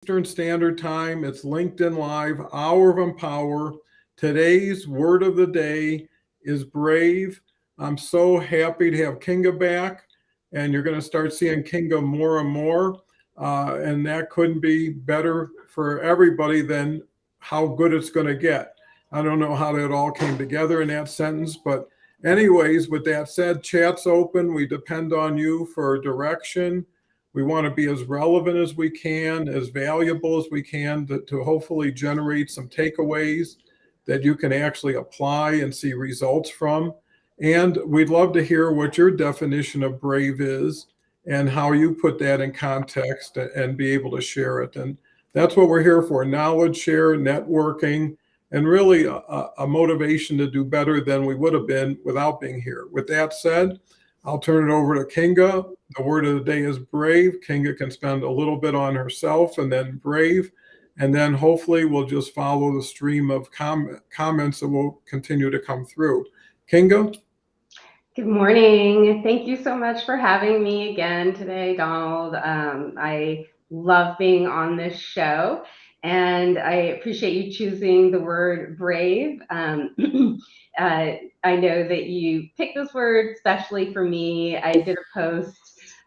Eastern Standard Time. It's LinkedIn Live, Hour of Empower. Today's word of the day is brave. I'm so happy to have Kinga back, and you're going to start seeing Kinga more and more. And that couldn't be better for everybody than how good it's going to get. I don't know how that all came together in that sentence, but anyways, with that said, chat's open. We depend on you for direction. We want to be as relevant as we can, as valuable as we can to hopefully generate some takeaways that you can actually apply and see results from. And we'd love to hear what your definition of brave is and how you put that in context and be able to share it. And that's what we're here for: knowledge share, networking, and really a motivation to do better than we would have been without being here. With that said, I'll turn it over to Kinga. The word of the day is brave. Kinga can spend a little bit on herself and then brave. And then hopefully we'll just follow the stream of comments that will continue to come through. Kinga? Good morning. Thank you so much for having me again today, Donald. I love being on this show, and I appreciate you choosing the word brave. I know that you picked this word especially for me. I did a post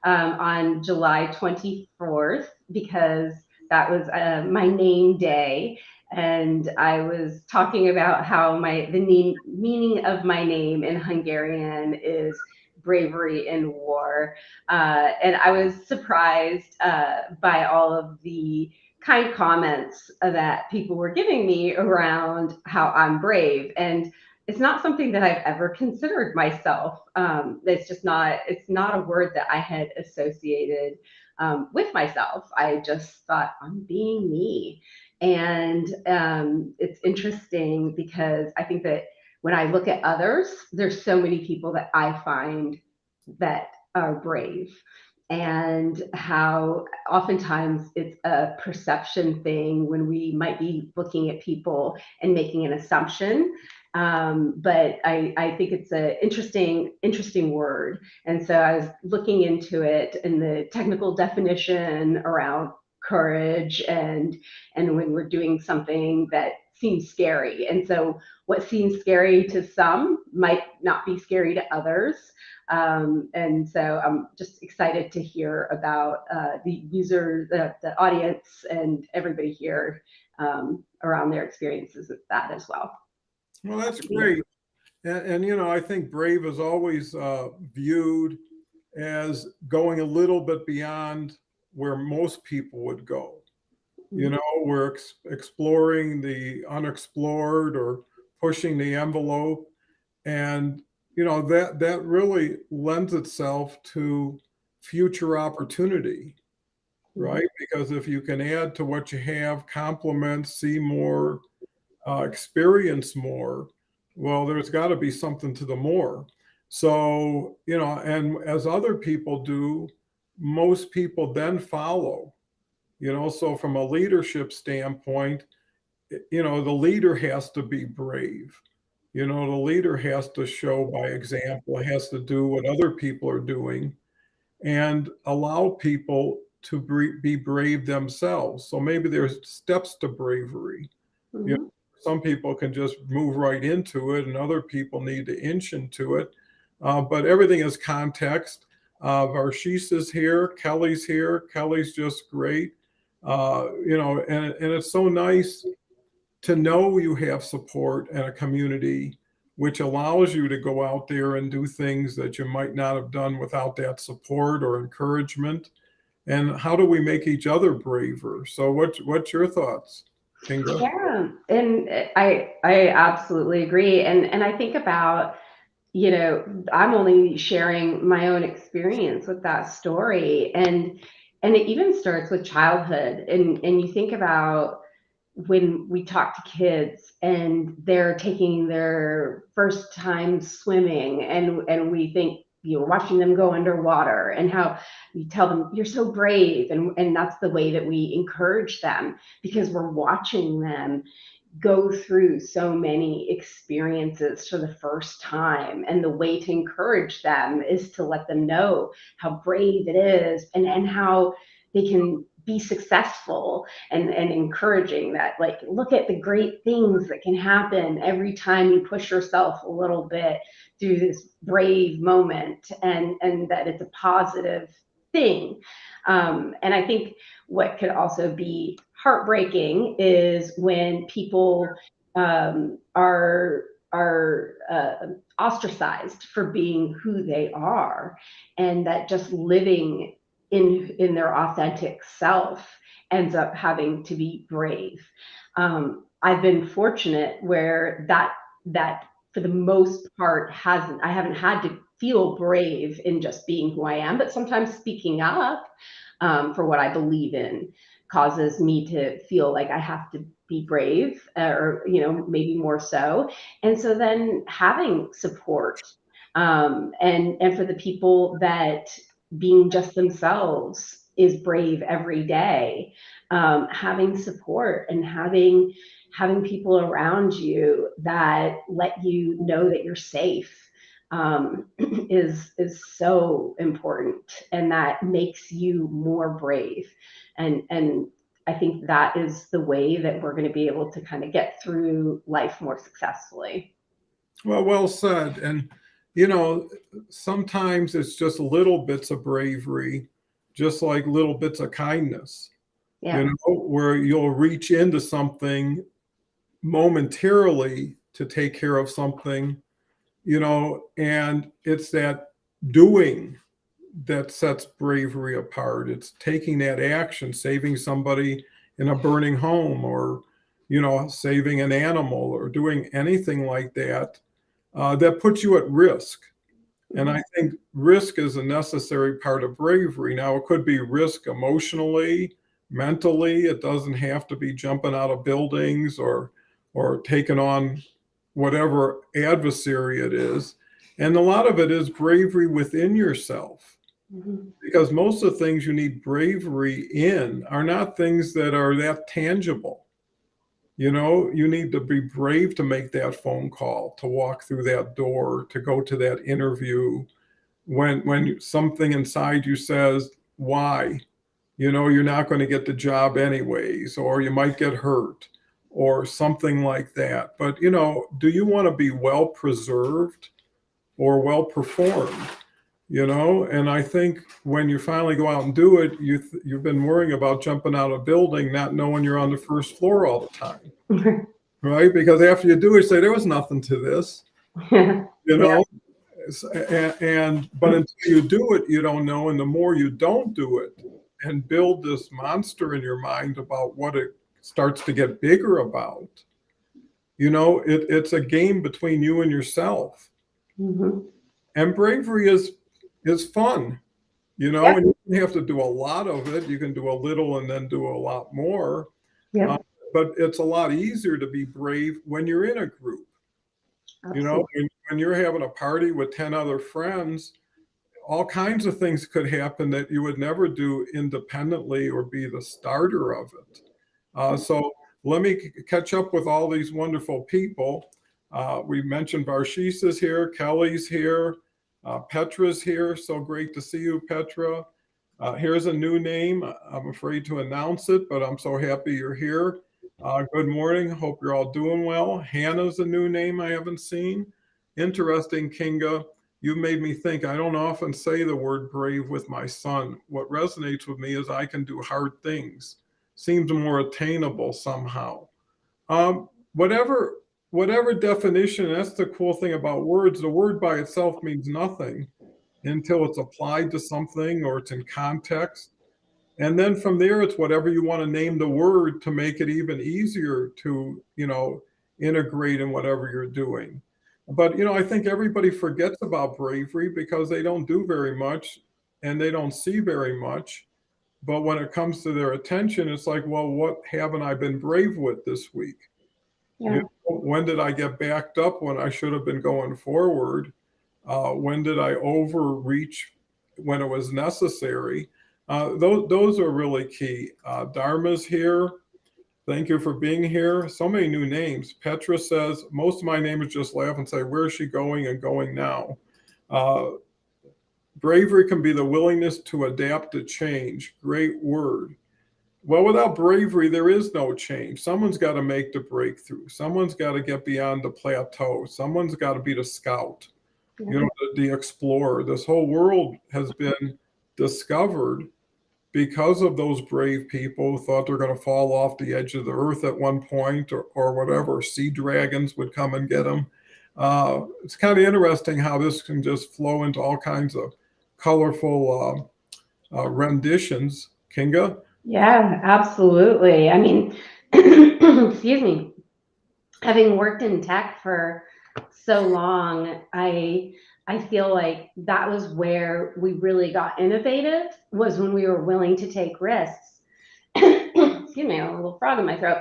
on July 24th because that was my name day, and I was talking about how the meaning of my name in Hungarian is bravery in war, and I was surprised by all of the kind comments that people were giving me around how I'm brave. And it's not something that I've ever considered myself. It's just not. It's not a word that I had associated with myself. I just thought I'm being me. And it's interesting because I think that when I look at others, there's so many people that I find that are brave, and how oftentimes it's a perception thing when we might be looking at people and making an assumption. But I think it's an interesting word. And so I was looking into it and the technical definition around courage, and when we're doing something that seems scary. And so what seems scary to some might not be scary to others. And so I'm just excited to hear about the user, the audience, and everybody here around their experiences with that as well. Well, that's great. I think brave is always viewed as going a little bit beyond where most people would go. We're exploring the unexplored or pushing the envelope. And, that really lends itself to future opportunity, right? Because if you can add to what you have, complement, see more, experience more, well, there's got to be something to the more. So, and as other people do, most people then follow. So from a leadership standpoint, the leader has to be brave. The leader has to show by example, has to do what other people are doing and allow people to be brave themselves. So maybe there's steps to bravery. You know, Mhm. some people can just move right into it, and other people need to inch into it. But everything is context. Varshish is here. Kelly's here. Kelly's just great. And it's so nice to know you have support and a community which allows you to go out there and do things that you might not have done without that support or encouragement. And how do we make each other braver? So what's your thoughts, Kinga? Yeah, and I absolutely agree. And I think about, I'm only sharing my own experience with that story, and it even starts with childhood. And you think about when we talk to kids and they're taking their first time swimming, and we think, watching them go underwater, and how you tell them you're so brave, and that's the way that we encourage them, because we're watching them go through so many experiences for the first time. And the way to encourage them is to let them know how brave it is, and how they can be successful, and encouraging that, like, look at the great things that can happen every time you push yourself a little bit through this brave moment, and that it's a positive thing. And I think what could also be heartbreaking is when people are ostracized for being who they are, and that just living in their authentic self ends up having to be brave. I've been fortunate where that for the most part hasn't I haven't had to feel brave in just being who I am, but sometimes speaking up for what I believe in causes me to feel like I have to be brave, or maybe more so. And so then having support, and for the people that being just themselves is brave every day, having support and having people around you that let you know that you're safe, is so important, and that makes you more brave. And I think that is the way that we're going to be able to kind of get through life more successfully. Well said. And, sometimes it's just little bits of bravery, just like little bits of kindness, Yeah. where you'll reach into something momentarily to take care of something, and it's that doing that sets bravery apart. It's taking that action, saving somebody in a burning home, or, saving an animal, or doing anything like that, that puts you at risk. And I think risk is a necessary part of bravery. Now, it could be risk emotionally, mentally. It doesn't have to be jumping out of buildings, or taking on whatever adversary it is. And a lot of it is bravery within yourself, Mhm. because most of the things you need bravery in are not things that are that tangible. You need to be brave to make that phone call, to walk through that door, to go to that interview. When something inside you says, why? You're not going to get the job anyways, or you might get hurt, or something like that. But, do you want to be well preserved or well performed? And I think when you finally go out and do it, you've been worrying about jumping out of a building, not knowing you're on the first floor all the time, right? Because after you do it, you say, there was nothing to this, Yeah. you know? But until you do it, you don't know. And the more you don't do it and build this monster in your mind about what it starts to get bigger about, it's a game between you and yourself. Mhm. And bravery is fun, Yep. and you don't have to do a lot of it. You can do a little and then do a lot more. Uh, Yep. but it's a lot easier to be brave when you're in a group. Absolutely. When you're having a party with 10 other friends, all kinds of things could happen that you would never do independently or be the starter of it. So let me catch up with all these wonderful people. We mentioned Barshish is here, Kelly's here, Petra's here. So great to see you, Petra. Here's a new name. I'm afraid to announce it, but I'm so happy you're here. Good morning. Hope you're all doing well. Hannah's a new name I haven't seen. Interesting, Kinga. You made me think. I don't often say the word brave with my son. What resonates with me is I can do hard things. Seems more attainable somehow. Whatever definition, that's the cool thing about words. The word by itself means nothing until it's applied to something or it's in context. And then from there, it's whatever you want to name the word to make it even easier to, integrate in whatever you're doing. But, I think everybody forgets about bravery because they don't do very much and they don't see very much. But when it comes to their attention, it's like, well, what haven't I been brave with this week? Yeah. When did I get backed up when I should have been going forward? When did I overreach when it was necessary? Those are really key. Dharma's here. Thank you for being here. So many new names. Petra says, most of my neighbors just laugh and say, where is she going and going now? Bravery can be the willingness to adapt to change. Great word. Well, without bravery, there is no change. Someone's got to make the breakthrough. Someone's got to get beyond the plateau. Someone's got to be the scout, Yeah. you know, the explorer. This whole world has been discovered because of those brave people who thought they're going to fall off the edge of the earth at one point, or whatever. Sea dragons would come and get them. It's kind of interesting how this can just flow into all kinds of colorful renditions. Kinga? Yeah, absolutely. I mean, excuse me, having worked in tech for so long, I feel like that was where we really got innovative, was when we were willing to take risks. Excuse me, I have a little frog in my throat.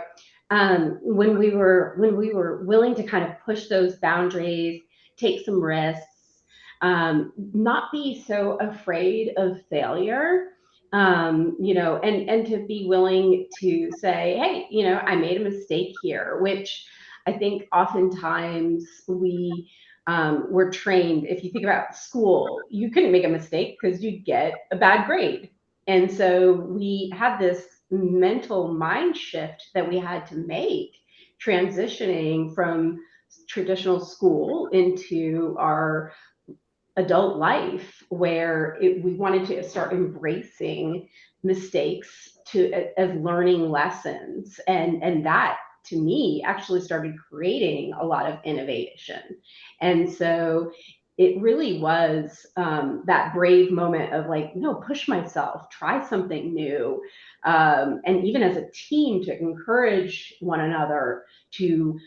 When we were willing to kind of push those boundaries, take some risks, not be so afraid of failure, and to be willing to say, hey, I made a mistake here, which I think oftentimes we're trained. If you think about school, you couldn't make a mistake because you'd get a bad grade. And so we had this mental mind shift that we had to make, transitioning from traditional school into our adult life, where we wanted to start embracing mistakes as learning lessons, and that to me actually started creating a lot of innovation. And so it really was that brave moment of like, no, push myself, try something new, and even as a team to encourage one another to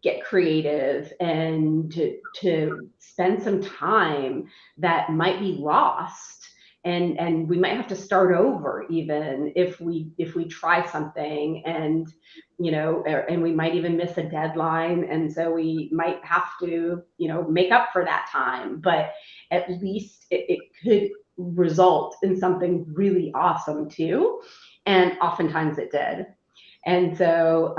get creative and to spend some time that might be lost, and we might have to start over even if we try something, and and we might even miss a deadline, and so we might have to make up for that time, but at least it could result in something really awesome too, and oftentimes it did. And so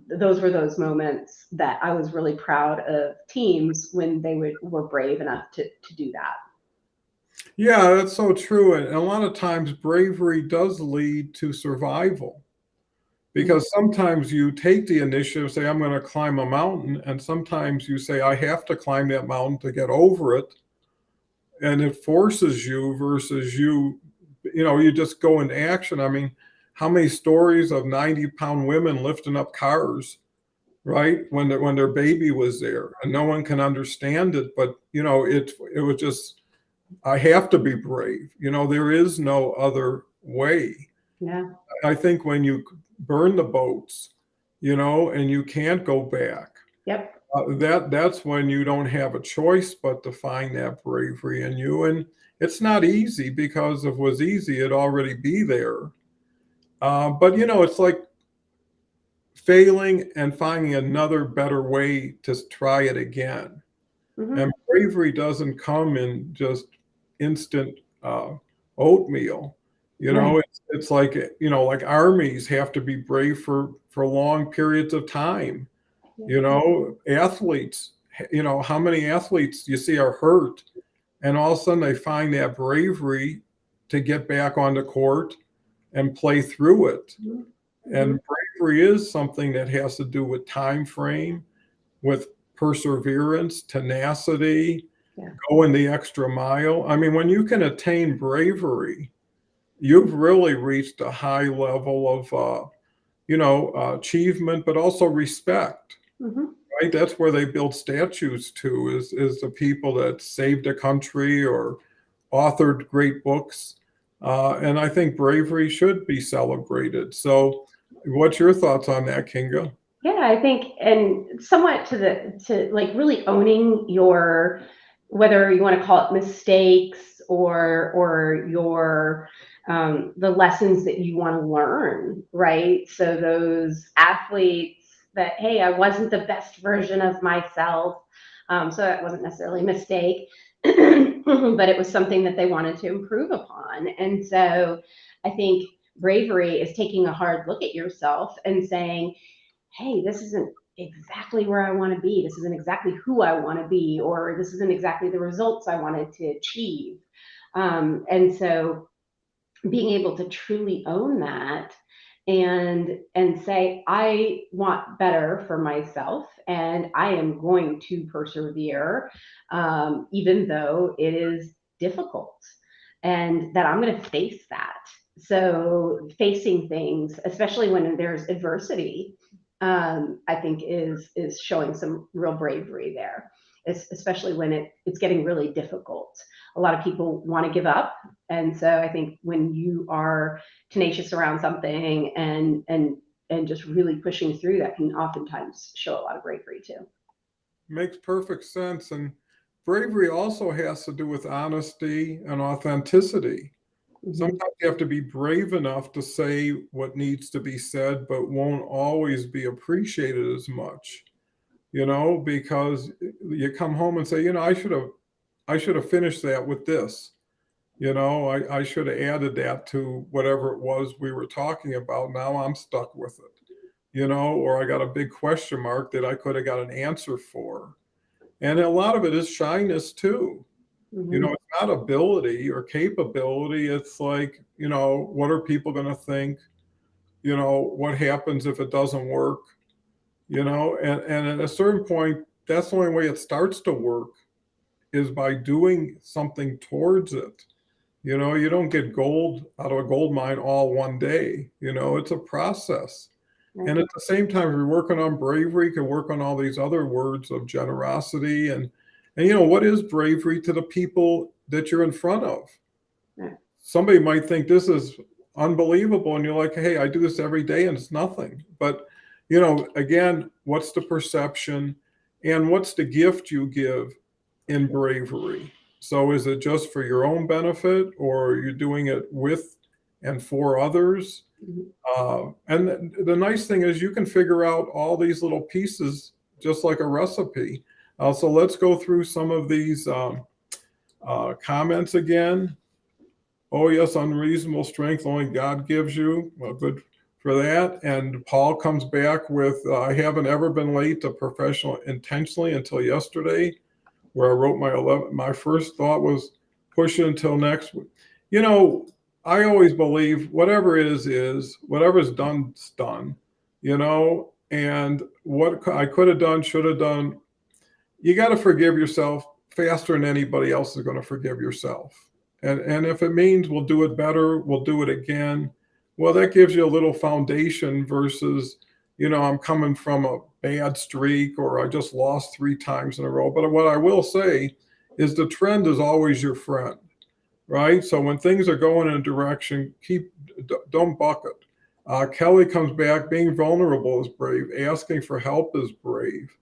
those were those moments that I was really proud of teams when they were brave enough to do that. Yeah, that's so true. And a lot of times bravery does lead to survival, Mhm. because sometimes you take the initiative, say, I'm going to climb a mountain. And sometimes you say, I have to climb that mountain to get over it. And it forces you versus you just go into action. I mean, how many stories of 90-pound women lifting up cars, right? When their baby was there, and no one can understand it, but it was just, I have to be brave. There is no other way. Yeah. I think when you burn the boats, and you can't go back, Yep. that's when you don't have a choice but to find that bravery in you. And it's not easy, because if it was easy, it'd already be there. But it's like failing and finding another better way to try it again. And Hmm. bravery doesn't come in just instant oatmeal. Right. It's like like armies have to be brave for long periods of time. Athletes, how many athletes you see are hurt, and all of a sudden they find that bravery to get back on the court and play through it. Hmm. And bravery is something that has to do with time frame, with perseverance, tenacity, Yeah. going the extra mile. I mean, when you can attain bravery, you've really reached a high level of, achievement, but also respect. Hmm. Right? That's where they build statues to, is the people that saved a country or authored great books. And I think bravery should be celebrated. So, what's your thoughts on that, Kinga? Yeah, I think, and somewhat to like really owning your, whether you want to call it mistakes or your the lessons that you want to learn, right? So those athletes that, hey, I wasn't the best version of myself, so that wasn't necessarily a mistake, but it was something that they wanted to improve upon, and so I think bravery is taking a hard look at yourself and saying, hey, this isn't exactly where I want to be. This isn't exactly who I want to be, or this isn't exactly the results I wanted to achieve. And so being able to truly own that and say, I want better for myself and I am going to persevere, even though it is difficult, and that I'm going to face that. So facing things, especially when there's adversity, I think is showing some real bravery there, especially when it's getting really difficult. A lot of people want to give up, and so I think when you are tenacious around something and just really pushing through, that can oftentimes show a lot of bravery too. Makes perfect sense. And bravery also has to do with honesty and authenticity. Hmm. Sometimes you have to be brave enough to say what needs to be said, but won't always be appreciated as much, because you come home and say, I should have finished that with this. I should have added that to whatever it was we were talking about. Now I'm stuck with it, or I got a big question mark that I could have got an answer for. And a lot of it is shyness too. Hmm. It's not ability or capability. It's like, what are people going to think? What happens if it doesn't work? And at a certain point, that's the only way it starts to work is by doing something towards it. You don't get gold out of a gold mine all one day. It's a process. Right. And at the same time, if you're working on bravery, you can work on all these other words of generosity and what is bravery to the people that you're in front of? Right. Somebody might think this is unbelievable, and you're like, hey, I do this every day and it's nothing. But again, what's the perception and what's the gift you give in bravery? So is it just for your own benefit, or are you doing it with and for others? Mhm. And the nice thing is you can figure out all these little pieces just like a recipe. So let's go through some of these comments again. Oh, yes, unreasonable strength only God gives you. Well, good for that. And Paul comes back with, I haven't ever been late to professional intentionally until yesterday, where I wrote my first thought was push it until next week. You know, I always believe whatever is, whatever's done, is done, and what I could have done, should have done, you got to forgive yourself faster than anybody else is going to forgive yourself. And if it means we'll do it better, we'll do it again. Well, that gives you a little foundation versus, I'm coming from a bad streak or I just lost 3 times in a row. But what I will say is the trend is always your friend, right? So when things are going in a direction, don't buck it. Kelly comes back, being vulnerable is brave. Asking for help is brave.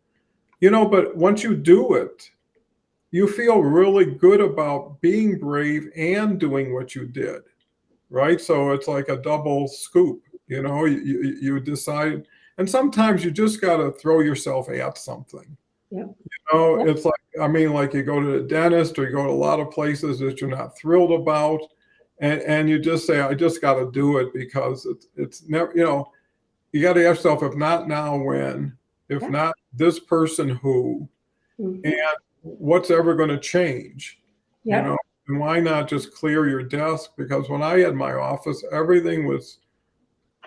But once you do it, you feel really good about being brave and doing what you did, right? So it's like a double scoop. You decide, and sometimes you just got to throw yourself at something. Yep. Yep. It's like you go to the dentist or you go to a lot of places that you're not thrilled about, and you just say, I just got to do it because it's never, you got to ask yourself, if not now, when? If Yep. not this person, who? And Hmm. what's ever going to change? you know Yep. and why not just clear your desk? Because when I had my office, everything was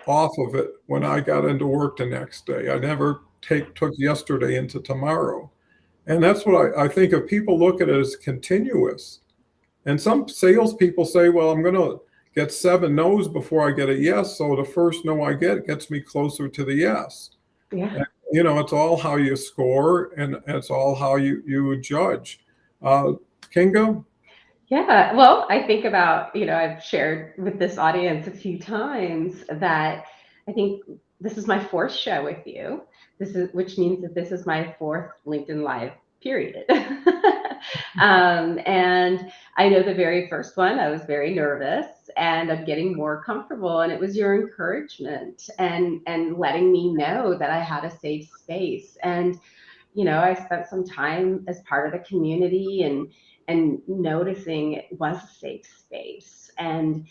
off of it when I got into work the next day. I never took yesterday into tomorrow. And that's what I think. If people look at it as continuous, and some salespeople say, well, I'm going to get 7 no's before I get a yes, so the first no I get gets me closer to the yes. Yeah. And, it's all how you score, and it's all how you judge. uh, Kinga? Yeah, well, I think about, I've shared with this audience a few times that I think this is my fourth show with you. Which means that this is my fourth LinkedIn Live period. And I know the very first one, I was very nervous and I'm getting more comfortable. And it was your encouragement and letting me know that I had a safe space. And I spent some time as part of the community and noticing it was a safe space. And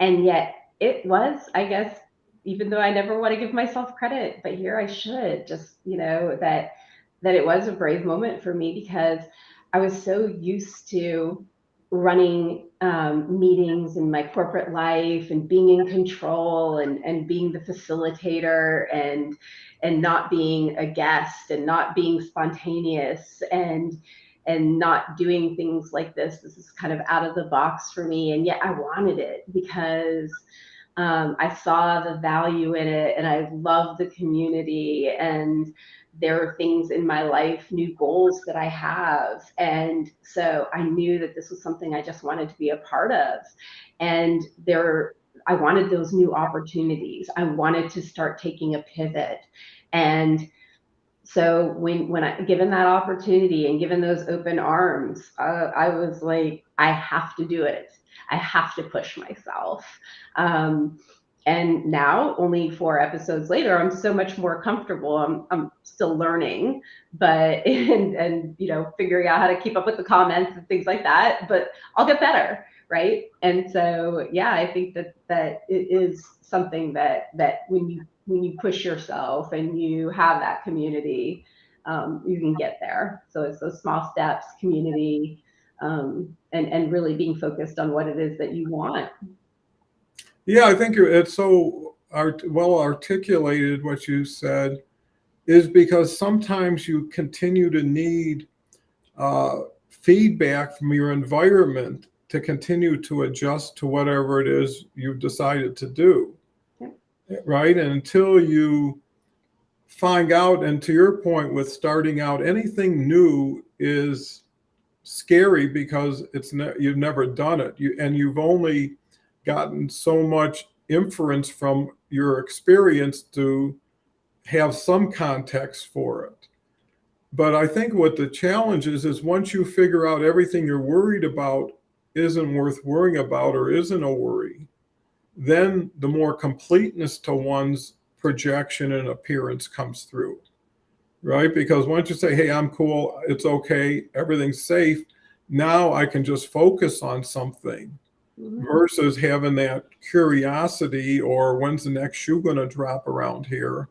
yet it was, I guess, even though I never want to give myself credit, but here I should just, that it was a brave moment for me because I was so used to running meetings in my corporate life and being in control and being the facilitator and not being a guest and not being spontaneous and not doing things like this. This is kind of out of the box for me. And yet I wanted it because I saw the value in it and I love the community, and there are things in my life, new goals that I have. And so I knew that this was something I just wanted to be a part of. And I wanted those new opportunities. I wanted to start taking a pivot. And so when I given that opportunity and given those open arms, I was like, I have to do it. I have to push myself. And now, only 4 episodes later, I'm so much more comfortable. I'm still learning, but and figuring out how to keep up with the comments and things like that. But I'll get better, right? And so, yeah, I think that it is something that when you push yourself and you have that community, you can get there. So it's those small steps, community, and really being focused on what it is that you want. Yeah, I think it's so well articulated what you said, is because sometimes you continue to need feedback from your environment to continue to adjust to whatever it is you've decided to do. Yep. Right? And until you find out, and to your point with starting out, anything new is scary because you've never done it. You've only gotten so much inference from your experience to have some context for it. But I think what the challenge is once you figure out everything you're worried about isn't worth worrying about or isn't a worry, then the more completeness to one's projection and appearance comes through, right? Because once you say, hey, I'm cool, it's okay, everything's safe, now I can just focus on something. Mm-hmm. Versus having that curiosity or when's the next shoe going to drop around here.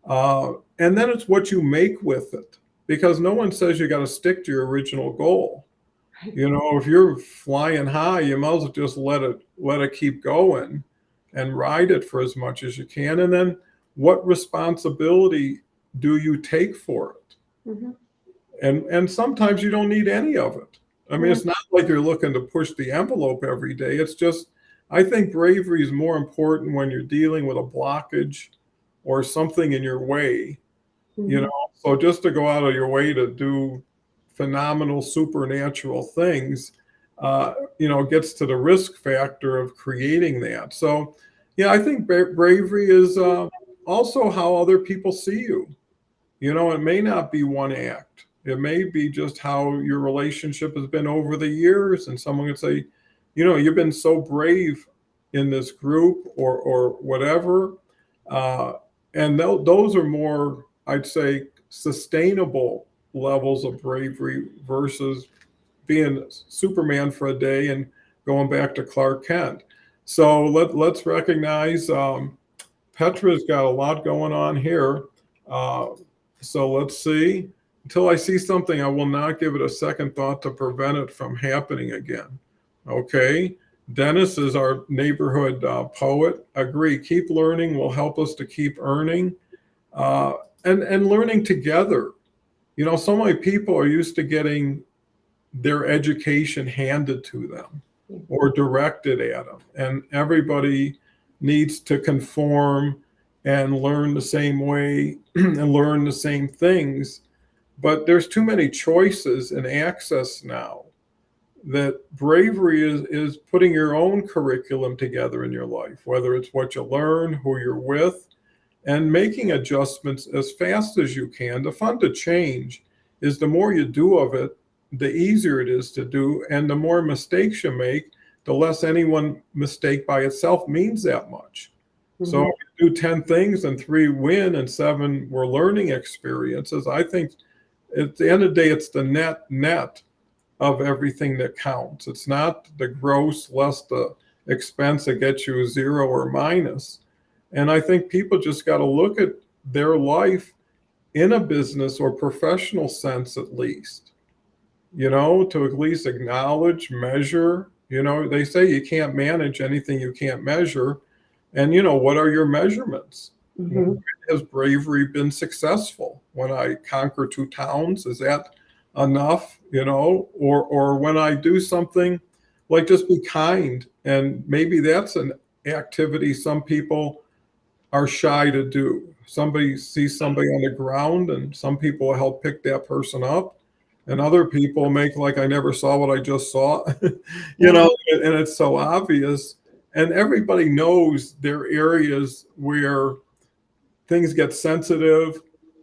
And then it's what you make with it, because no one says you got to stick to your original goal. If you're flying high, you might as well just let it keep going and ride it for as much as you can. And then what responsibility do you take for it? Mm-hmm. And sometimes you don't need any of it. I mean, it's not like you're looking to push the envelope every day. It's just, I think bravery is more important when you're dealing with a blockage or something in your way, mm-hmm. So just to go out of your way to do phenomenal supernatural things, gets to the risk factor of creating that. So, yeah, I think bravery is also how other people see you. It may not be one act. It may be just how your relationship has been over the years. And someone could say, you've been so brave in this group or whatever. And those are more, I'd say, sustainable levels of bravery versus being Superman for a day and going back to Clark Kent. So let's recognize Petra's got a lot going on here. So let's see. Until I see something, I will not give it a second thought to prevent it from happening again. Okay. Dennis is our neighborhood poet. Agree. Keep learning will help us to keep earning and learning together. So many people are used to getting their education handed to them or directed at them. And everybody needs to conform and learn the same way and learn the same things. But there's too many choices and access now that bravery is putting your own curriculum together in your life, whether it's what you learn, who you're with, and making adjustments as fast as you can. The fun to change is the more you do of it, the easier it is to do. And the more mistakes you make, the less any one mistake by itself means that much. Mm-hmm. So if you do 10 things and 3 win and 7 were learning experiences, I think at the end of the day, it's the net of everything that counts. It's not the gross less the expense that gets you a 0 or minus. And I think people just got to look at their life in a business or professional sense, at least, to at least acknowledge, measure. They say you can't manage anything you can't measure. And, what are your measurements? Mhm. Has bravery been successful? When I conquer 2 towns, is that enough? Or when I do something like just be kind, and maybe that's an activity some people are shy to do. Somebody sees somebody on the ground, and some people help pick that person up, and other people make like I never saw what I just saw, Yeah. and it's so obvious. And everybody knows there are areas where things get sensitive,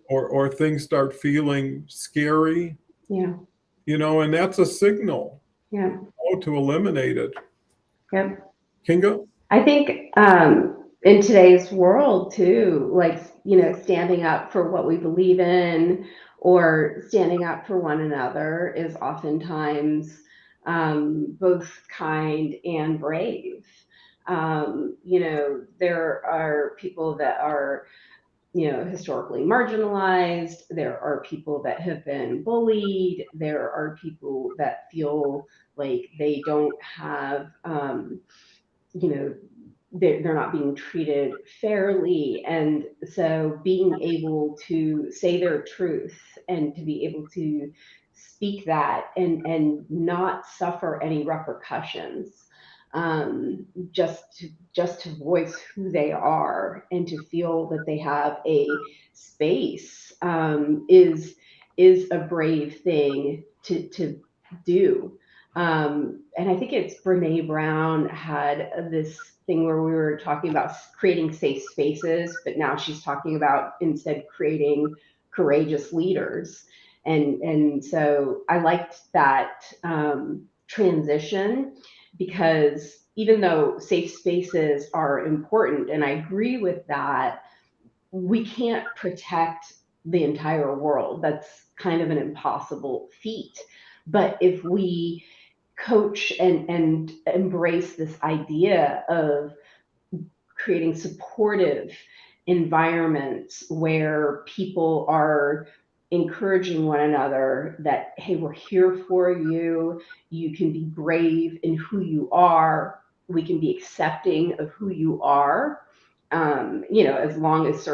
or things start feeling scary, Yeah. and that's a signal, Yeah. to eliminate it. Yep. Kinga? I think in today's world too, like, standing up for what we believe in or standing up for one another is oftentimes both kind and brave. There are people that are, historically marginalized. There are people that have been bullied. There are people that feel like they don't have, you know, they're not being treated fairly. And so being able to say their truth and to be able to speak that and not suffer any repercussions, just to voice who they are and to feel that they have a space, is a brave thing to do. And I think it's Brene Brown had this thing where we were talking about creating safe spaces, but now she's talking about instead creating courageous leaders. And so I liked that transition, because even though safe spaces are important, and I agree with that, we can't protect the entire world. That's kind of an impossible feat. But if we coach and embrace this idea of creating supportive environments where people are encouraging one another that, hey, we're here for you. You can be brave in who you are. We can be accepting of who you are. As long as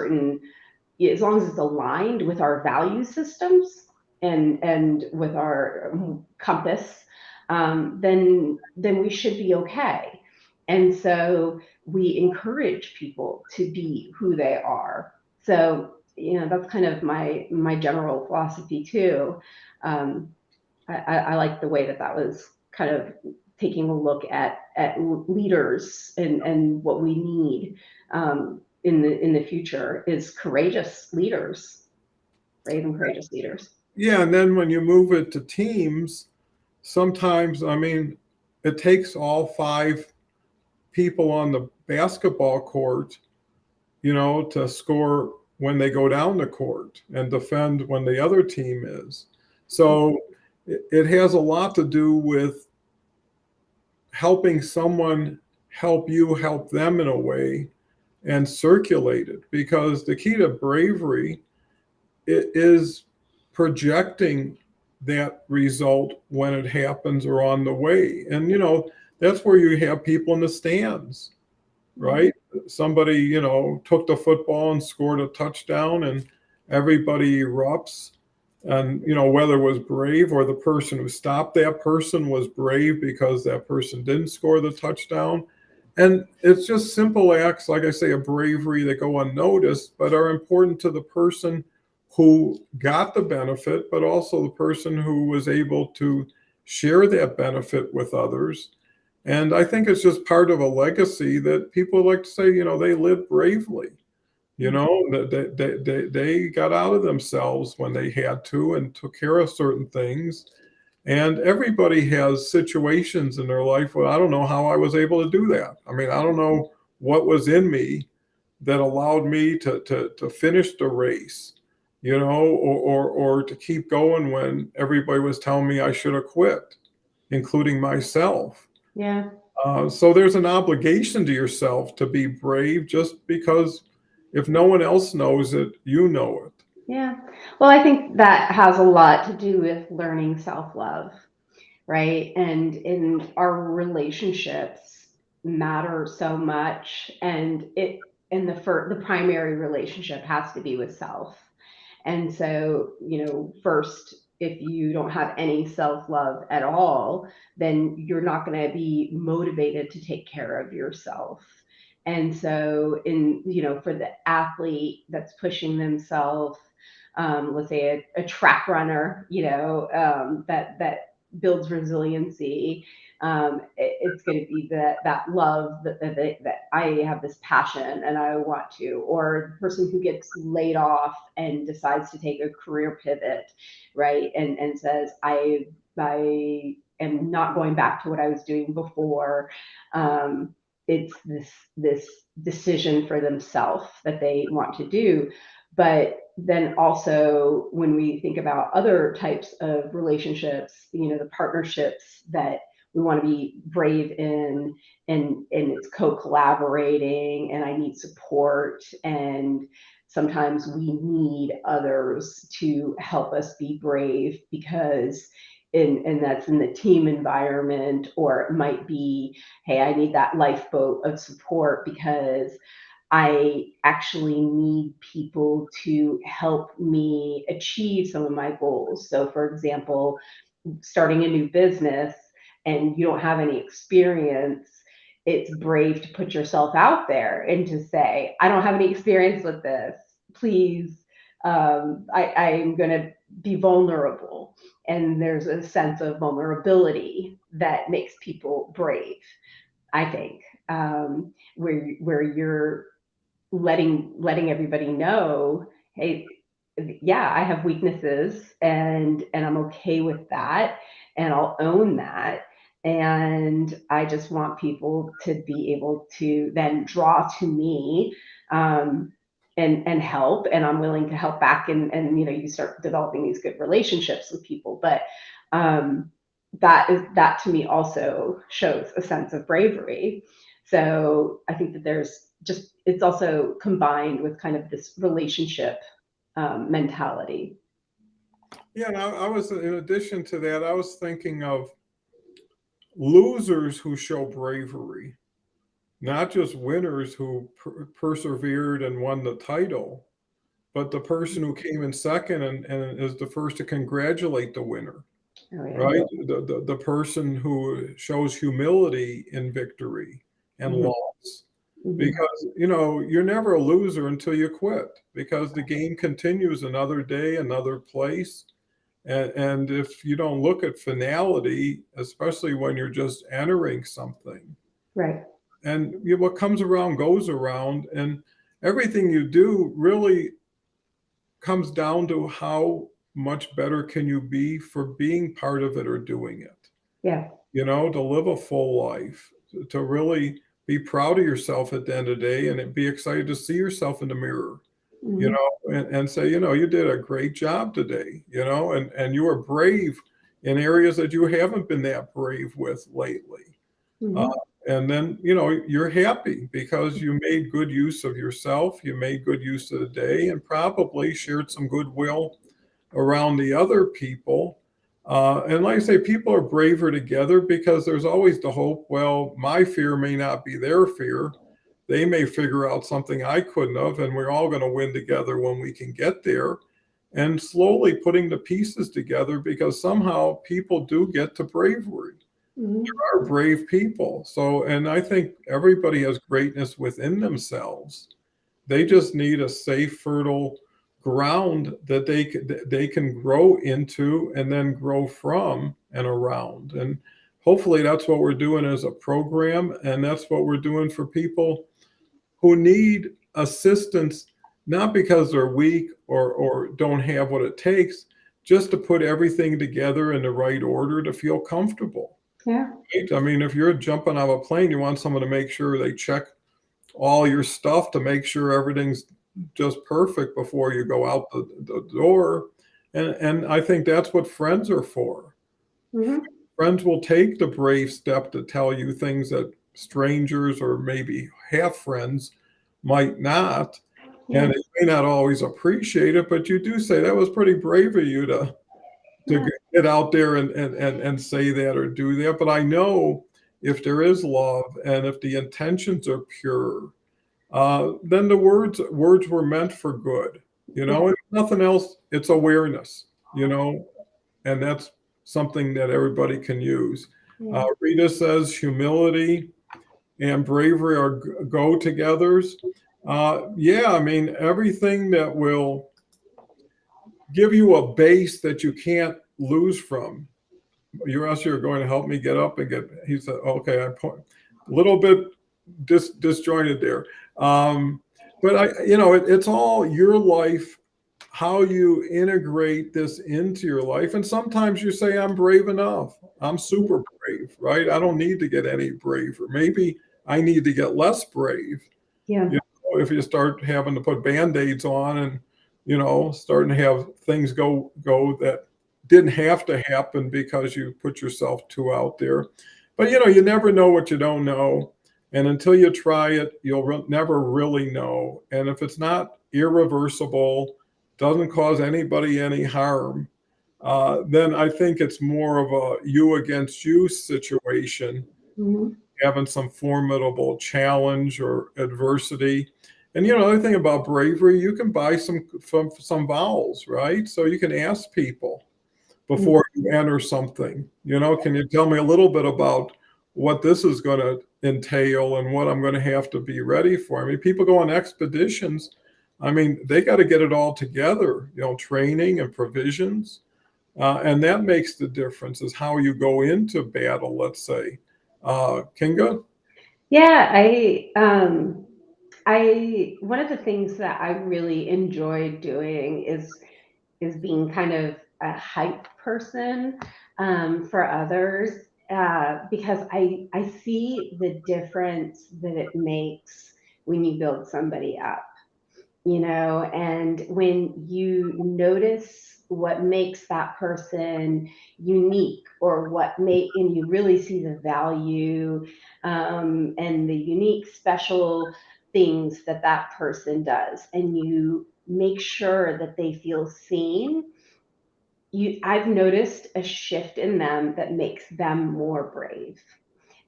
it's aligned with our value systems and with our compass, then we should be okay. And so we encourage people to be who they are. So that's kind of my general philosophy too. Um, I like the way that was kind of taking a look at leaders and what we need in the future is courageous leaders, brave and courageous leaders. Yeah, and then when you move it to teams, sometimes, I mean, it takes all 5 people on the basketball court, to score when they go down the court and defend when the other team is. So it has a lot to do with helping someone help you help them in a way, and circulate it, because the key to bravery is projecting that result when it happens or on the way. And that's where you have people in the stands, right? Somebody took the football and scored a touchdown, and everybody erupts. And whether it was brave or the person who stopped that person was brave because that person didn't score the touchdown. And it's just simple acts, like I say, of bravery that go unnoticed, but are important to the person who got the benefit, but also the person who was able to share that benefit with others. And I think it's just part of a legacy that people like to say, they lived bravely. They got out of themselves when they had to and took care of certain things. And everybody has situations in their life where I don't know how I was able to do that. I mean, I don't know what was in me that allowed me to finish the race, or to keep going when everybody was telling me I should have quit, including myself. Yeah. So there's an obligation to yourself to be brave, just because if no one else knows it, you know it. Yeah. Well, I think that has a lot to do with learning self-love, right? And in our relationships matter so much, and the primary relationship has to be with self. And so, first, if you don't have any self-love at all, then you're not going to be motivated to take care of yourself. And so, for the athlete that's pushing themselves, let's say a track runner, that builds resiliency. It's going to be that love that I have this passion and I want to, or the person who gets laid off and decides to take a career pivot, right? And says, I am not going back to what I was doing before. It's this decision for themselves that they want to do. But then also when we think about other types of relationships, the partnerships that we want to be brave in, and it's co-collaborating, and I need support, and sometimes we need others to help us be brave, because and that's in the team environment, or it might be, hey, I need that lifeboat of support because I actually need people to help me achieve some of my goals. So, for example, starting a new business and you don't have any experience, it's brave to put yourself out there and to say, I don't have any experience with this. Please, I'm going to be vulnerable. And there's a sense of vulnerability that makes people brave, I think, where you're letting everybody know, hey, yeah, I have weaknesses, and I'm okay with that, and I'll own that. And I just want people to be able to then draw to me, and help, and I'm willing to help back, and you start developing these good relationships with people. But that to me also shows a sense of bravery. So I think that it's also combined with kind of this relationship mentality. Yeah, and I was, in addition to that, I was thinking of losers who show bravery, not just winners who persevered and won the title, but the person who came in second and is the first to congratulate the winner, Oh yeah. right? The person who shows humility in victory and Mhm. loss. Mhm. Because, you're never a loser until you quit, because the game continues another day, another place. And if you don't look at finality, especially when you're just entering something, Right. and what comes around goes around, and everything you do really comes down to how much better can you be for being part of it or doing it. Yeah. To live a full life, to really be proud of yourself at the end of the day, and be excited to see yourself in the mirror, Mhm. and say, you did a great job today, and you were brave in areas that you haven't been that brave with lately. Uh, Mhm. and then, you're happy because you made good use of yourself, you made good use of the day, and probably shared some goodwill around the other people. And like I say, people are braver together because there's always the hope, well, my fear may not be their fear. They may figure out something I couldn't have, and we're all going to win together when we can get there. And slowly putting the pieces together, because somehow people do get to bravery. Mhm. Are brave people. So, and I think everybody has greatness within themselves. They just need a safe, fertile ground that they can grow into and then grow from and around. And hopefully that's what we're doing as a program, and that's what we're doing for people who need assistance, not because they're weak or don't have what it takes, just to put everything together in the right order to feel comfortable. Yeah. Right? I mean, if you're jumping out of a plane, you want someone to make sure they check all your stuff to make sure everything's just perfect before you go out the door. And I think that's what friends are for. Mhm. Friends will take the brave step to tell you things that strangers or maybe half friends might not. Yeah. And they may not always appreciate it, but you do say that was pretty brave of you to Yeah. get out there and say that or do that. But I know if there is love and if the intentions are pure, then the words were meant for good, Yeah. and nothing else. It's awareness, and that's something that everybody can use. Yeah. Rita says humility and bravery are go togethers. Yeah, I mean everything that will give you a base that you can't lose from. You asked you're going to help me get up and get. He said, "Okay, I point a little bit disjointed there." But it's all your life, how you integrate this into your life. And sometimes you say, I'm brave enough. I'm super brave, right? I don't need to get any braver. Maybe I need to get less brave. Yeah. If you start having to put band-aids on and, starting to have things go that didn't have to happen because you put yourself too out there. But, you never know what you don't know. And until you try it, you'll never really know. And if it's not irreversible, doesn't cause anybody any harm, then I think it's more of a you against you situation, Mhm. having some formidable challenge or adversity. And the other thing about bravery, you can buy some vowels, right? So you can ask people Mhm. before you enter something. Can you tell me a little bit about what this is going to entail and what I'm going to have to be ready for? I mean, people go on expeditions. I mean, they got to get it all together, training and provisions. And that makes the difference is how you go into battle, let's say. Kinga? Yeah, I one of the things that I really enjoy doing is being kind of a hype person for others because I see the difference that it makes when you build somebody up, and when you notice what makes that person unique or and you really see the value and the unique special things that that person does, and you make sure that they feel seen. I've noticed a shift in them that makes them more brave.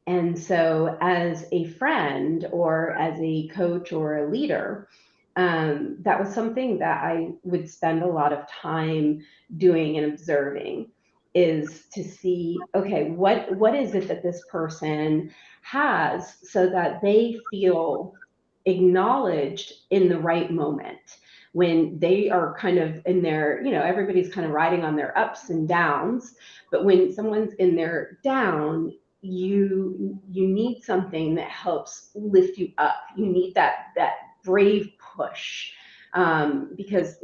And so, as a friend or as a coach or a leader, that was something that I would spend a lot of time doing and observing, is to see, okay, what is it that this person has so that they feel acknowledged in the right moment when they are kind of in their, everybody's kind of riding on their ups and downs, but when someone's in their down, you need something that helps lift you up. You need that brave push, because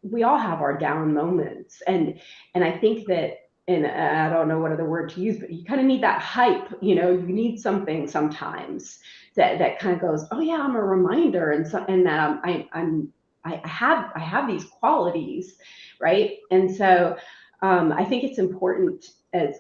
we all have our down moments, and I think that, and I don't know what other word to use, but you kind of need that hype. You need something sometimes that kind of goes, oh yeah, I'm a reminder, and that I have these qualities, right? And so I think it's important as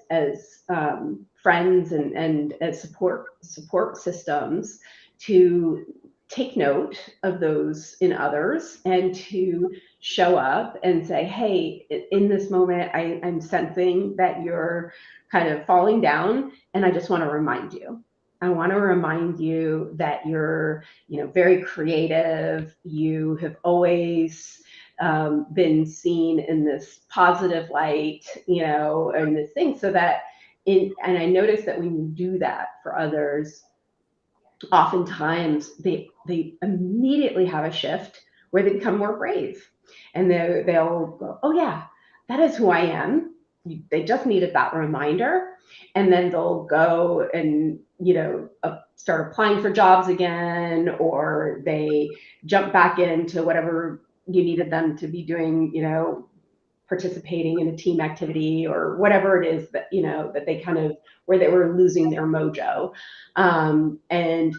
friends and as support systems to take note of those in others and to show up and say, hey, in this moment, I'm sensing that you're kind of falling down, and I just want to remind you. I want to remind you that you're, very creative. You have always been seen in this positive light, and this thing, so that and I notice that when you do that for others, oftentimes they immediately have a shift where they become more brave, and they'll go, oh yeah, that is who I am. They just needed that reminder, and then they'll go and start applying for jobs again, or they jump back into whatever you needed them to be doing, participating in a team activity or whatever it is that that they kind of, where they were losing their mojo. Um, and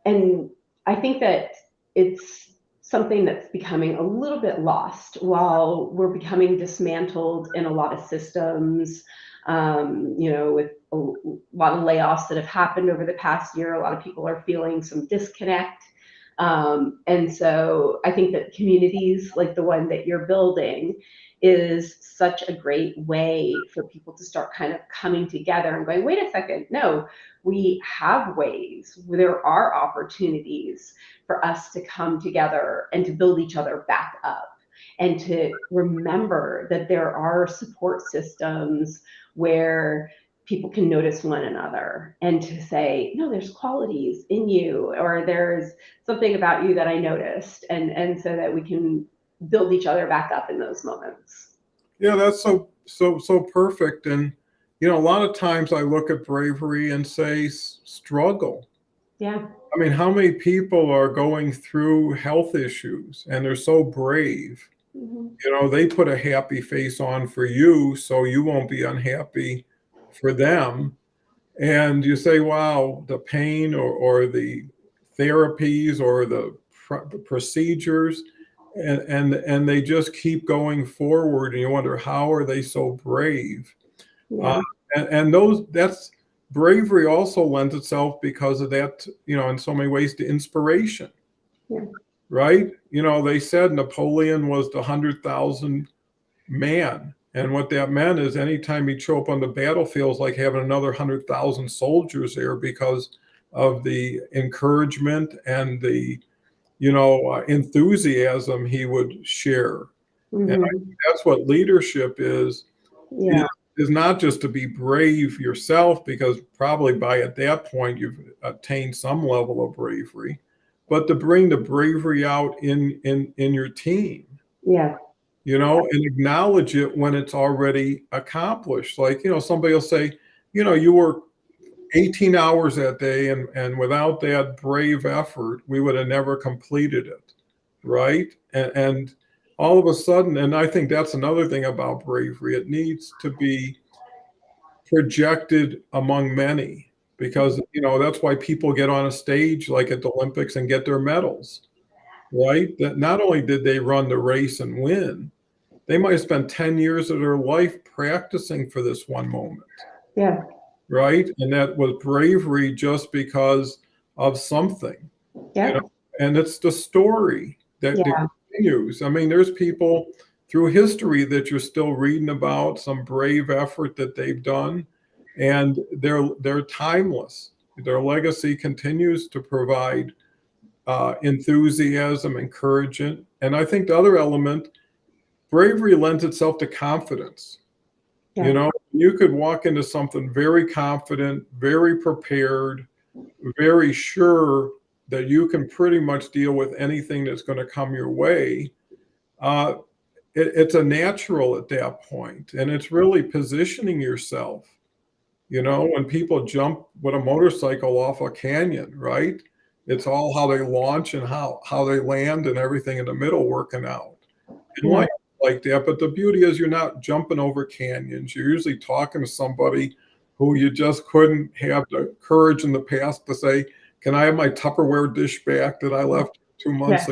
and I think that it's something that's becoming a little bit lost while we're becoming dismantled in a lot of systems. With a lot of layoffs that have happened over the past year, a lot of people are feeling some disconnect. And so I think that communities like the one that you're building is such a great way for people to start kind of coming together and going, wait a second, no, we have ways, there are opportunities for us to come together and to build each other back up, and to remember that there are support systems where people can notice one another and to say, no, there's qualities in you, or there's something about you that I noticed, and so that we can build each other back up in those moments. Yeah, that's so perfect. And a lot of times I look at bravery and say struggle. Yeah. I mean, how many people are going through health issues and they're so brave? Mm-hmm. They put a happy face on for you so you won't be unhappy for them. And you say, wow, the pain or the therapies or the procedures, and they just keep going forward, and you wonder, how are they so brave? Yeah. And that's bravery also lends itself because of that, in so many ways, to inspiration. Yeah. Right? They said Napoleon was the 100,000 man. And what that meant is anytime he'd show up on the battlefield, it's like having another 100,000 soldiers there because of the encouragement and the, enthusiasm he would share. And Mm-hmm. that's what leadership is, Yeah. is not just to be brave yourself, because probably by at that point you've attained some level of bravery, but to bring the bravery out in your team. Yeah. And acknowledge it when it's already accomplished. Like, somebody will say, you work 18 hours that day, and without that brave effort, we would have never completed it. Right. And all of a sudden, and I think that's another thing about bravery, it needs to be projected among many, because, that's why people get on a stage like at the Olympics and get their medals. Right. That not only did they run the race and win, they might have spent 10 years of their life practicing for this one moment. Yeah. Right. And that was bravery just because of something. Yeah. And it's the story that Yeah. continues. I mean, there's people through history that you're still reading about, some brave effort that they've done, and they're timeless. Their legacy continues to provide enthusiasm, encouragement. And I think the other element, bravery lends itself to confidence. Yeah. You could walk into something very confident, very prepared, very sure that you can pretty much deal with anything that's going to come your way. It's a natural at that point, and it's really positioning yourself. When people jump with a motorcycle off a canyon, right? It's all how they launch and how they land and everything in the middle working out. And Yeah. like that. But the beauty is you're not jumping over canyons. You're usually talking to somebody who you just couldn't have the courage in the past to say, can I have my Tupperware dish back that I left 2 months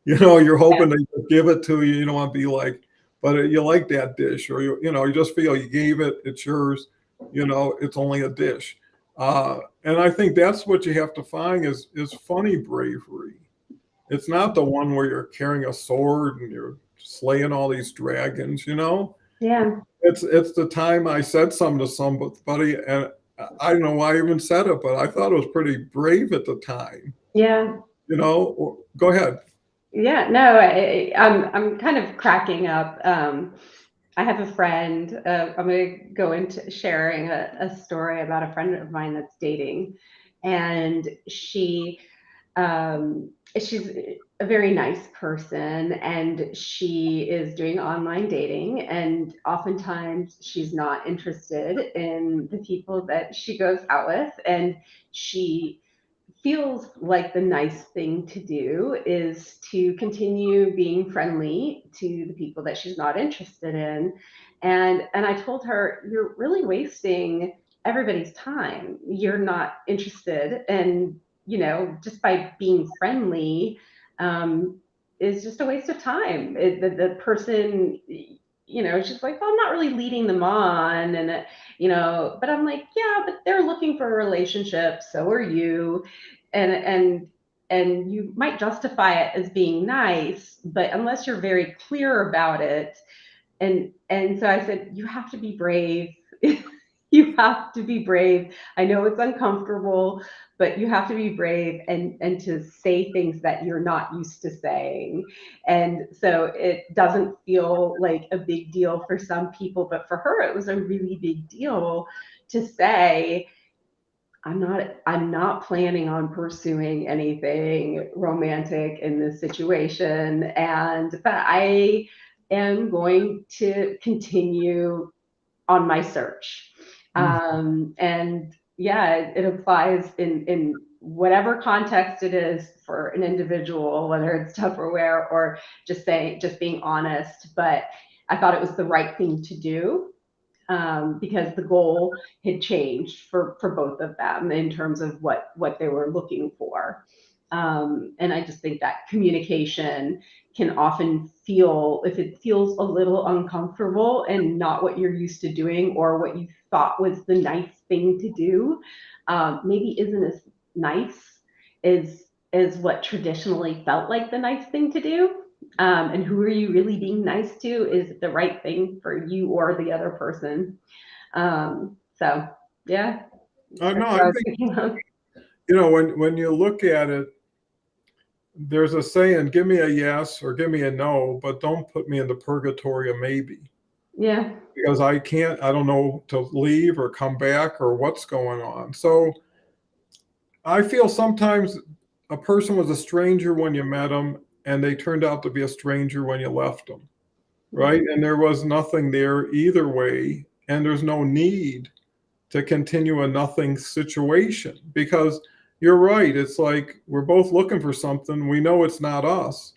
Yeah. ago? You're hoping they give it to you. You don't want to be like, but you like that dish, or you just feel you gave it, it's yours. It's only a dish. And I think that's what you have to find is funny bravery. It's not the one where you're carrying a sword and you're slaying all these dragons. Yeah. It's the time I said something to somebody, and I don't know why I even said it, but I thought it was pretty brave at the time. Yeah. Go ahead. Yeah. No, I'm kind of cracking up. I have a friend. I'm going to go into sharing a story about a friend of mine that's dating, and she's a very nice person, and she is doing online dating, and oftentimes she's not interested in the people that she goes out with, and she feels like the nice thing to do is to continue being friendly to the people that she's not interested in. And I told her, you're really wasting everybody's time. You're not interested, and just by being friendly is just a waste of time. The person, she's like, well, I'm not really leading them on, and but I'm like, yeah, but they're looking for a relationship, so are you, and and you might justify it as being nice, but unless you're very clear about it, and so I said, you have to be brave. You have to be brave. I know it's uncomfortable, but you have to be brave and to say things that you're not used to saying. And so it doesn't feel like a big deal for some people, but for her, it was a really big deal to say, I'm not planning on pursuing anything romantic in this situation. But I am going to continue on my search. And yeah, it applies in whatever context it is for an individual, whether it's Tupperware or just being honest. But I thought it was the right thing to do, because the goal had changed for both of them in terms of what they were looking for. And I just think that communication can often feel, if it feels a little uncomfortable and not what you're used to doing or what you thought was the nice thing to do, maybe isn't as nice as what traditionally felt like the nice thing to do. And who are you really being nice to? Is it the right thing for you or the other person? So yeah. No, I think, when you look at it, there's a saying, give me a yes or give me a no, but don't put me in the purgatory of maybe. Yeah. Because I don't know to leave or come back or what's going on. So I feel sometimes a person was a stranger when you met them and they turned out to be a stranger when you left them, right? And there was nothing there either way. And there's no need to continue a nothing situation, because you're right. It's like we're both looking for something. We know it's not us.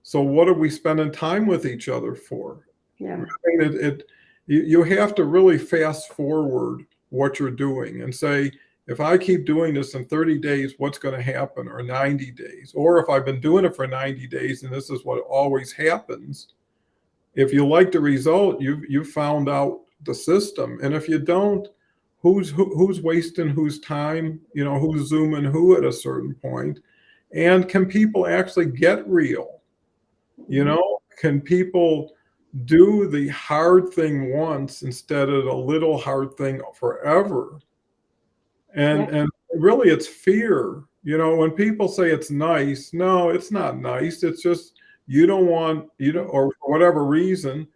So what are we spending time with each other for? Yeah. I mean, you have to really fast forward what you're doing and say, if I keep doing this in 30 days, what's going to happen? Or 90 days? Or if I've been doing it for 90 days and this is what always happens, if you like the result, you've found out the system. And if you don't, who's wasting whose time, who's zooming who at a certain point? And can people actually get real? Can people do the hard thing once instead of the little hard thing forever? And really it's fear. When people say it's nice, no, it's not nice. It's just you don't want, or for whatever reason,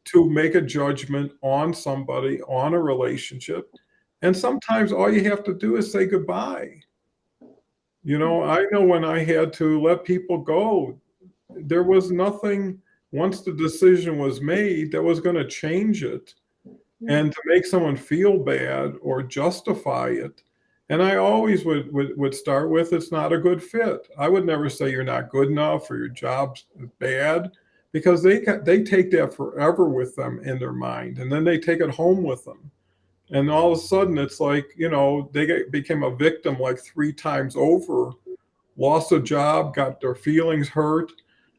to make a judgment on somebody, on a relationship. And sometimes all you have to do is say goodbye. I know when I had to let people go, there was nothing, once the decision was made, that was going to change it. And to make someone feel bad or justify it. And I always would start with, it's not a good fit. I would never say you're not good enough or your job's bad, because they take that forever with them in their mind. And then they take it home with them. And all of a sudden it's like, they became a victim like 3 times over, lost a job, got their feelings hurt,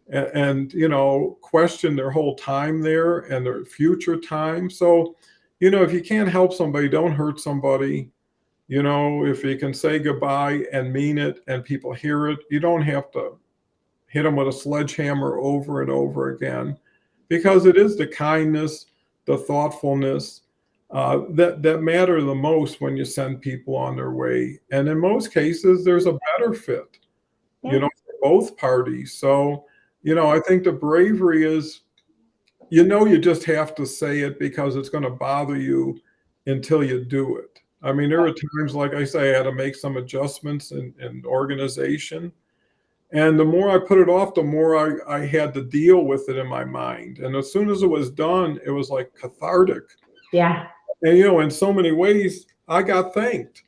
and questioned their whole time there and their future time. So, if you can't help somebody, don't hurt somebody. If you can say goodbye and mean it and people hear it, you don't have to hit them with a sledgehammer over and over again, because it is the kindness, the thoughtfulness that matter the most when you send people on their way. And in most cases, there's a better fit, for both parties. So, I think the bravery is, you just have to say it, because it's going to bother you until you do it. I mean, there are times, like I say, I had to make some adjustments in organization. And the more I put it off, the more I had to deal with it in my mind. And as soon as it was done, it was like cathartic. Yeah. And, in so many ways, I got thanked.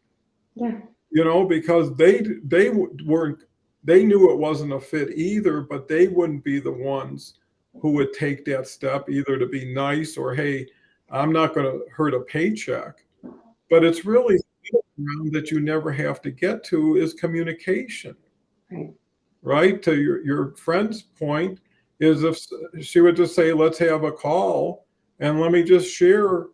Yeah. Because they knew it wasn't a fit either, but they wouldn't be the ones who would take that step either to be nice or, hey, I'm not going to hurt a paycheck. But it's really that you never have to get to is communication. Right? To your friend's point is, if she would just say, let's have a call and let me just share,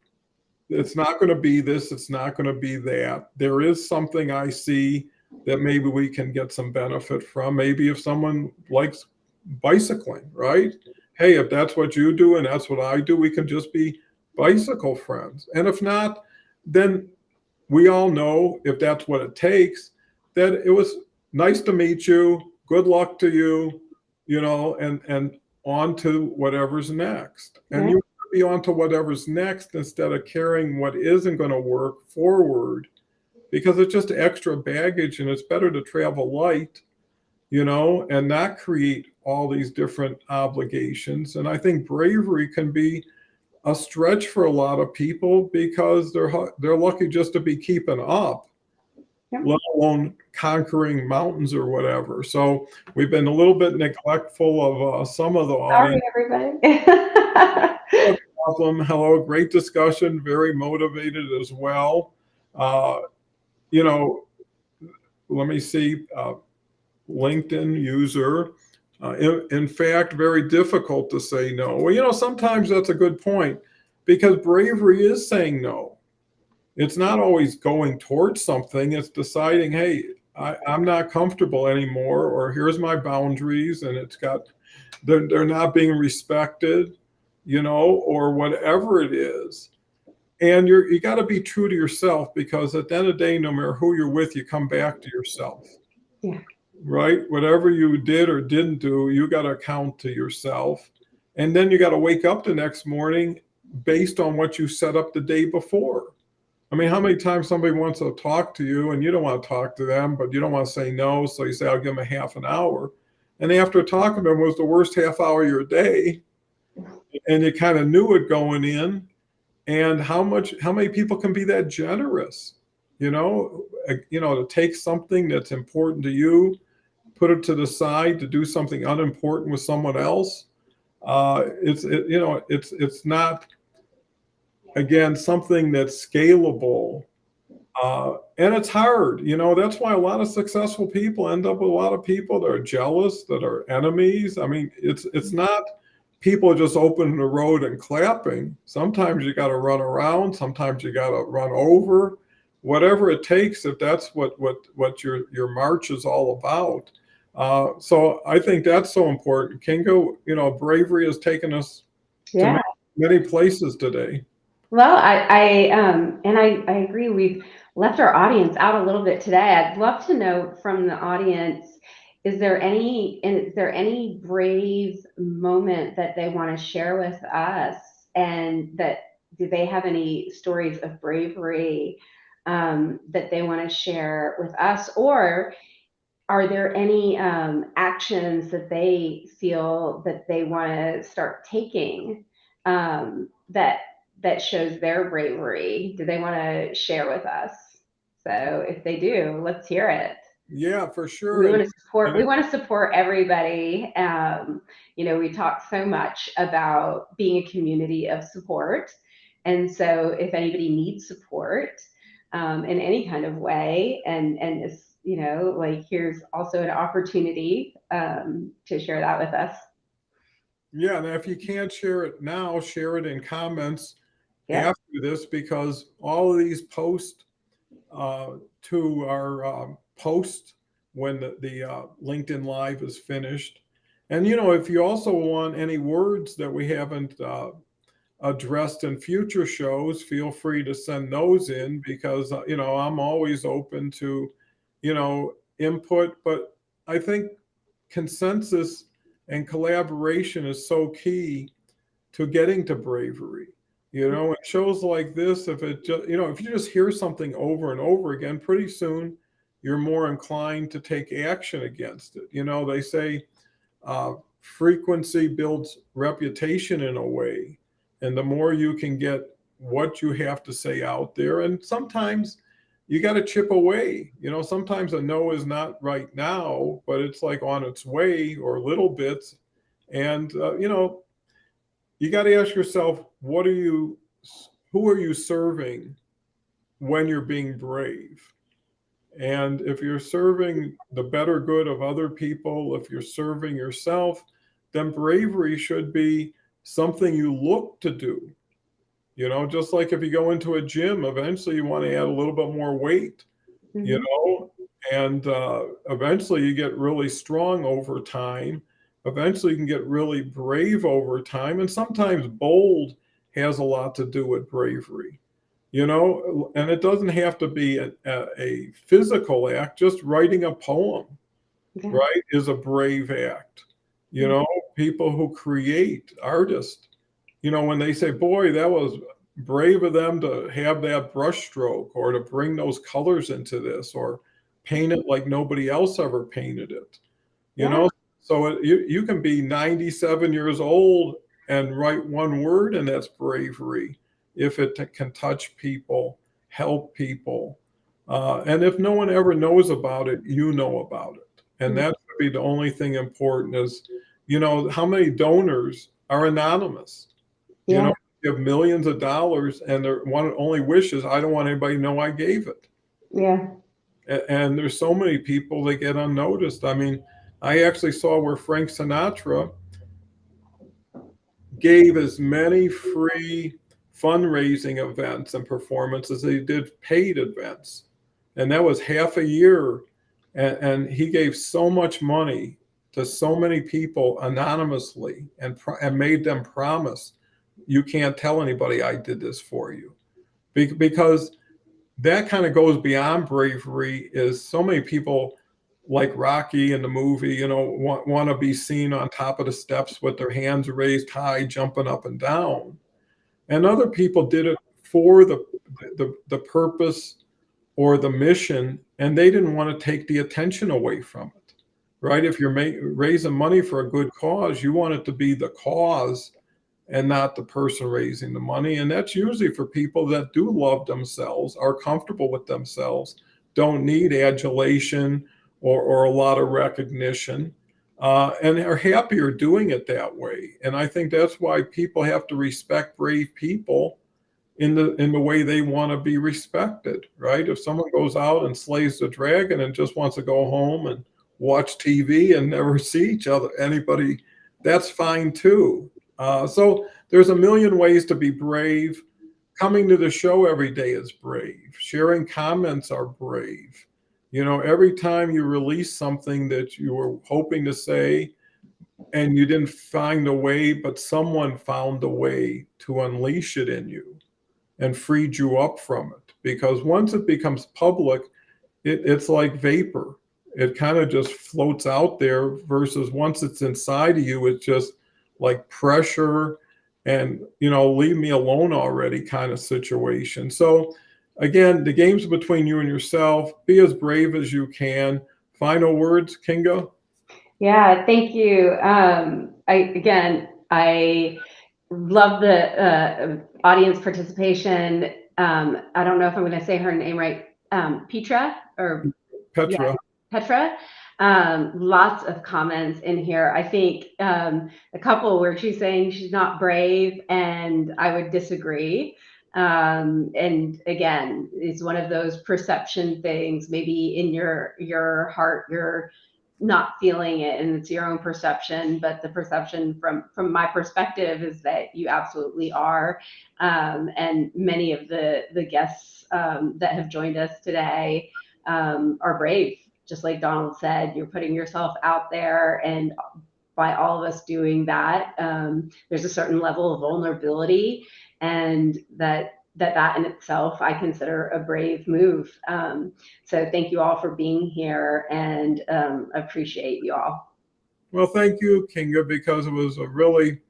it's not going to be this, it's not going to be that. There is something I see that maybe we can get some benefit from. Maybe if someone likes bicycling, right? Hey, if that's what you do and that's what I do, we can just be bicycle friends. And if not, then we all know, if that's what it takes, that it was nice to meet you. Good luck to you, and on to whatever's next. And Right. you be on to whatever's next instead of carrying what isn't going to work forward, because it's just extra baggage, and it's better to travel light, and not create all these different obligations. And I think bravery can be a stretch for a lot of people because they're lucky just to be keeping up, Yep. let alone conquering mountains or whatever. So we've been a little bit neglectful of some of the Sorry, audience. everybody. No problem. Hello, great discussion, very motivated as well. Uh, you know, let me see. LinkedIn user. In fact, very difficult to say no. Well, sometimes that's a good point, because bravery is saying no. It's not always going towards something, it's deciding, hey, I'm not comfortable anymore, or here's my boundaries, and they're not being respected, or whatever it is. And you got to be true to yourself, because at the end of the day, no matter who you're with, you come back to yourself. Yeah. Right? Whatever you did or didn't do, you got to account to yourself. And then you got to wake up the next morning based on what you set up the day before. I mean, how many times somebody wants to talk to you and you don't want to talk to them, but you don't want to say no. So you say, I'll give them a half an hour. And after talking to them was the worst half hour of your day. And you kind of knew it going in. And how many people can be that generous, to take something that's important to you, put it to the side to do something unimportant with someone else. It's not, again, something that's scalable, and it's hard. That's why a lot of successful people end up with a lot of people that are jealous, that are enemies. I mean, it's not people just opening the road and clapping. Sometimes you got to run around. Sometimes you got to run over. Whatever it takes, if that's what your march is all about. So I think that's so important. Kinga, bravery has taken us Yeah. to many places today. Well, I agree. We've left our audience out a little bit today. I'd love to know from the audience, is there any brave moment that they want to share with us? And do they have any stories of bravery that they want to share with us? Or are there any actions that they feel that they want to start taking that shows their bravery? Do they want to share with us? So if they do, let's hear it. Yeah, for sure. We want to support. And We want to support everybody. We talk so much about being a community of support, and so if anybody needs support in any kind of way, and is here's also an opportunity to share that with us. yeah, and if you can't share it now, share it in comments Yeah. after this, because all of these posts to our post when the LinkedIn Live is finished. And, if you also want any words that we haven't addressed in future shows, feel free to send those in, because, I'm always open to, input. But I think consensus and collaboration is so key to getting to bravery. In shows like this, if you just hear something over and over again, pretty soon you're more inclined to take action against it. They say frequency builds reputation in a way, and the more you can get what you have to say out there, and sometimes you got to chip away. Sometimes a no is not right now, but it's like on its way, or little bits. And you got to ask yourself, who are you serving when you're being brave? And if you're serving the better good of other people, if you're serving yourself, then bravery should be something you look to do. Just like if you go into a gym, eventually you want to add a little bit more weight. Mhm. And eventually you get really strong over time. Eventually you can get really brave over time. And sometimes bold has a lot to do with bravery, and it doesn't have to be a physical act. Just writing a poem, Yeah. right, is a brave act. People who create, artists, when they say, boy, that was brave of them to have that brush stroke or to bring those colors into this or paint it like nobody else ever painted it, you Yeah. know? So you can be 97 years old and write one word, and that's bravery if it can touch people, help people. And if no one ever knows about it, you know about it. And that would be the only thing important is, how many donors are anonymous? Yeah. You have millions of dollars, and their one only wish is, I don't want anybody to know I gave it. Yeah. And there's so many people that get unnoticed. I mean, I actually saw where Frank Sinatra gave as many free fundraising events and performances as he did paid events. And that was half a year. And he gave so much money to so many people anonymously and made them promise, you can't tell anybody I did this for you. Because that kind of goes beyond bravery. Is so many people, like Rocky in the movie, want to be seen on top of the steps with their hands raised high, jumping up and down. And other people did it for the purpose or the mission, and they didn't want to take the attention away from it, right? If you're raising money for a good cause, you want it to be the cause and not the person raising the money. And that's usually for people that do love themselves, are comfortable with themselves, don't need adulation or a lot of recognition, and are happier doing it that way. And I think that's why people have to respect brave people in the way they want to be respected, right? If someone goes out and slays the dragon and just wants to go home and watch TV and never see anybody, that's fine too. So there's a million ways to be brave. Coming to the show every day is brave. Sharing comments are brave. Every time you release something that you were hoping to say and you didn't find a way, but someone found a way to unleash it in you and freed you up from it. Because once it becomes public, it's like vapor. It kind of just floats out there versus once it's inside of you, it's just like pressure and, leave me alone already kind of situation. So again, the game's between you and yourself. Be as brave as you can. Final words, Kinga? Yeah, thank you. I love the audience participation. I don't know if I'm going to say her name right. Petra or Petra. Yeah, Petra. Lots of comments in here. I think a couple where she's saying she's not brave, and I would disagree. And again, it's one of those perception things. Maybe in your heart, you're not feeling it, and it's your own perception. But the perception from my perspective is that you absolutely are. And many of the guests that have joined us today are brave. Just like Donald said, you're putting yourself out there, and by all of us doing that, there's a certain level of vulnerability, and that in itself I consider a brave move. So thank you all for being here, and appreciate you all. Well, thank you, Kinga, because it was a really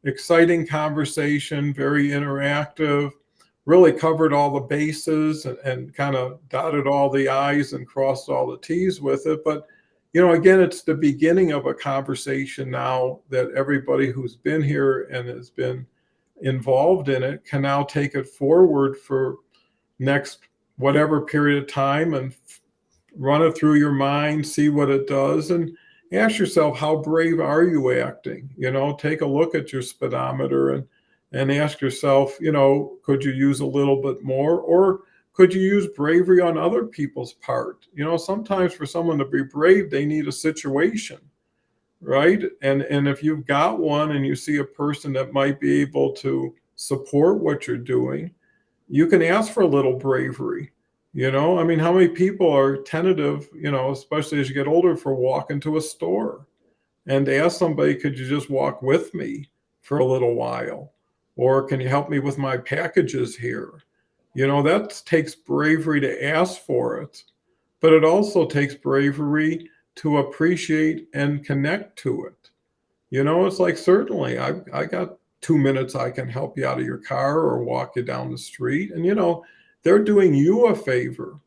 exciting conversation, very interactive, really covered all the bases and kind of dotted all the I's and crossed all the T's with it. But, again, it's the beginning of a conversation now that everybody who's been here and has been involved in it can now take it forward for next whatever period of time and run it through your mind, see what it does, and ask yourself, how brave are you acting? Take a look at your speedometer and ask yourself, could you use a little bit more, or could you use bravery on other people's part? Sometimes for someone to be brave, they need a situation, right? And if you've got one and you see a person that might be able to support what you're doing, you can ask for a little bravery. I mean, how many people are tentative, especially as you get older, for walking to a store and ask somebody, could you just walk with me for a little while? Or can you help me with my packages here? That takes bravery to ask for it, but it also takes bravery to appreciate and connect to it. It's like, certainly, I got 2 minutes I can help you out of your car or walk you down the street. And, they're doing you a favor.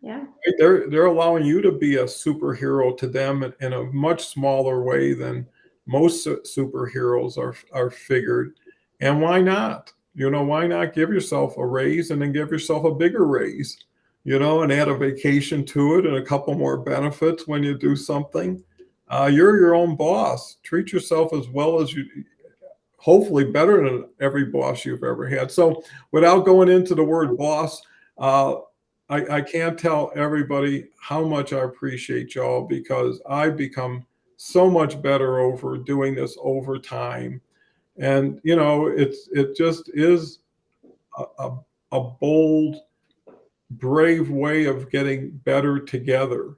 Yeah. Right? They're allowing you to be a superhero to them in a much smaller way than most superheroes are figured. And why not? Why not give yourself a raise and then give yourself a bigger raise, and add a vacation to it and a couple more benefits when you do something. You're your own boss. Treat yourself as well as you, hopefully better than every boss you've ever had. So without going into the word boss, uh, I can't tell everybody how much I appreciate y'all, because I've become so much better over doing this over time. And it just is a bold, brave way of getting better together,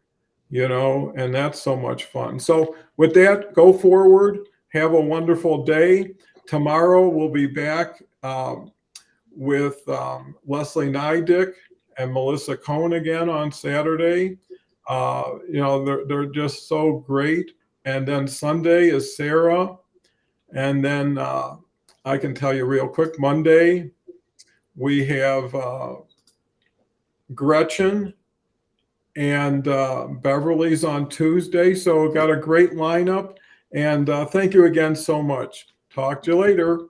and that's so much fun. So with that, go forward, have a wonderful day. Tomorrow we'll be back with Leslie Nydick and Melissa Cohn again on Saturday. They're just so great. And then Sunday is Sarah. And then I can tell you real quick, Monday we have Gretchen and Beverly's on Tuesday. So got a great lineup. And thank you again so much. Talk to you later.